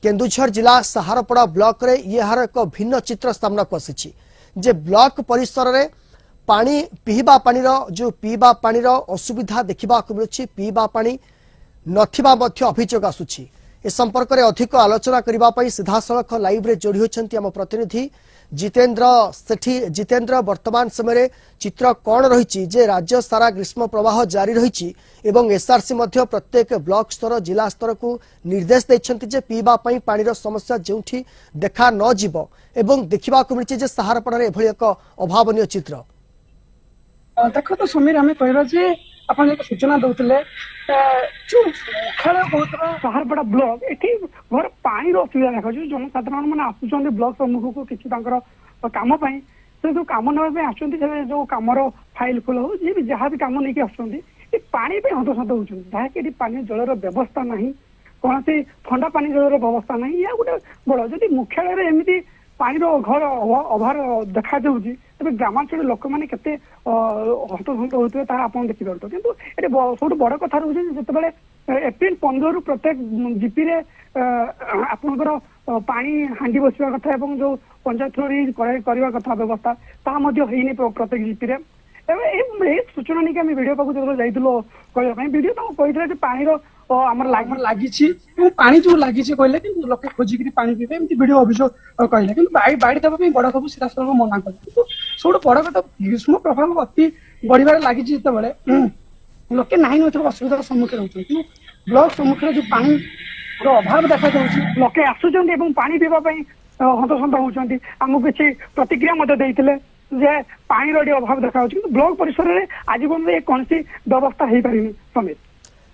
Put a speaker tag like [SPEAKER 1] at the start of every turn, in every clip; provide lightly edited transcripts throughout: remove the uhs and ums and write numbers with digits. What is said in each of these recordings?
[SPEAKER 1] केन्दुझर जिला सहारपड़ा ब्लॉक रे यार एक भिन्न चित्र सामना को आसी जे ब्लॉक परिसर रे पानी पीवा पानी जो पीवा पानी असुविधा देखा मिलूँ पीवा पानी नथिबा मध्य अभियोग आसुछि ए संपर्क में अधिक आलोचना करने सीधासख लाइव रे जोड़ी होती आम प्रतिनिधि जितेन्द्र सेठी। जितेन्द्र वर्तमान समय चित्र कौन रही जे राज्य सारा ग्रीष्म प्रवाह जारी रही एसआरसी प्रत्येक ब्लॉक स्तर जिला स्तर को निर्देश देते जे पीवा पानी समस्या जो देखा न जीव एवं देखा मिली सहारपड़ा एभली एक अभावन चित्र।
[SPEAKER 2] देख तो समीर आम कह आप सूचना दौले जो मुख्यालय कहता सहारपड़ा ब्लॉक ये घर पानी असुविधा देखा जनसाधारण मैंने आसुच्च ब्लॉक सम्मुख को किसी कम से जो कम ना आसुच्च जो कम फाइल फुल हो जहाँ भी कम नहीं आसुच्च पानी हतसत होती जहाँकि पानी जलर व्यवस्था ना कौन से ठंडा पानी जलर व्यवस्था ना या गोटे बड़ जदि मुख्यालय एमती पानी घर अभाव देखा तेज ग्रामांचल लोक मैंने के हस्तसंत होते आप देखिपे कि सब बड़ कथा रोचे जो एप्रिल 15 प्रत्येक जीपी रे आपंकर पानी हांडी बसवा कथा जो पंचायत थ्रू करवा कथा व्यवस्था ता होनी प्रत्येक जीपी रे सूचना नहीं कि आम वीडियो पाक जो जाइए वीडियो कही पानी आमर लगी पानी जो लगी कहले कि लोके खोजिक पानी पीबे एमती वीडियो अभियोग कहले कि बाड़ी देवाई बड़ सब सीधासल मना कले सब बड़ कथा ग्रीष्म प्रभाव अति बढ़िबार लगी जिते लोके ना असुविधार सम्मुखीन होती कि ब्लॉक सम्मुखीन जो पानी अभाव देखा लोके आसुच्च पानी पीवाई हतसंत होती आमको किसी प्रतिक्रिया देते जे पानी अभाव देखा ब्लॉक परिसर में आज पर्यटन कौन सी व्यवस्था हो पार समीर।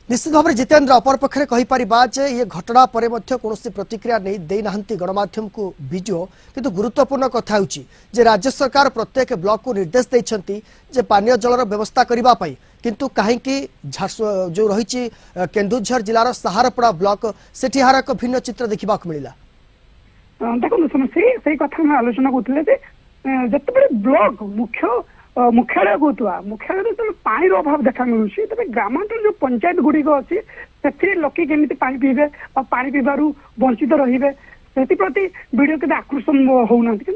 [SPEAKER 1] निश्चित भाव में जितेन्द्र अपर पक्षे कहीपर ये घटना पर कौन प्रतिक्रिया नहीं देना गणमाध्यम को भिडियो किंतु गुरुत्वपूर्ण कथा जे राज्य सरकार प्रत्येक ब्लॉक को निर्देश देते जे पानीय जलर व्यवस्था करने किंतु कहीं जो रही केन्दुझर जिलार सहारपड़ा ब्लॉक सेठी हार एक भिन्न चित्र देखा मिला।
[SPEAKER 2] देखो से कथा आलोचना करते जिते ब्लॉक मुख्यालय कहता मुख्यालय जो पानी अभाव देखा मिलूँ तेज ग्रामांचल जो पंचायत गुड़िक अच्छी से लोके केमी पानी पीबे और पानी पीबार वंचित रे से वीडियो के आकर्षण होना कि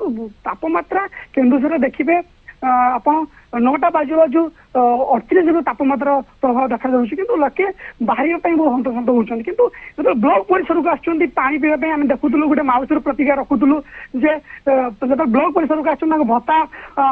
[SPEAKER 2] तापमात्रा केन्दुझर देखिए आप 9टा बाजू 38 तापमात्रा प्रभाव देखा कि लोके बाहर बहुत हंतसंत होती कि जो ब्लॉक परिसर को आसुँच पानी पीवा आम देखुलू गोटे माउसर प्रतिक्रिया रखुलू जे ब्लॉक परिसर को आसुँच भत्ता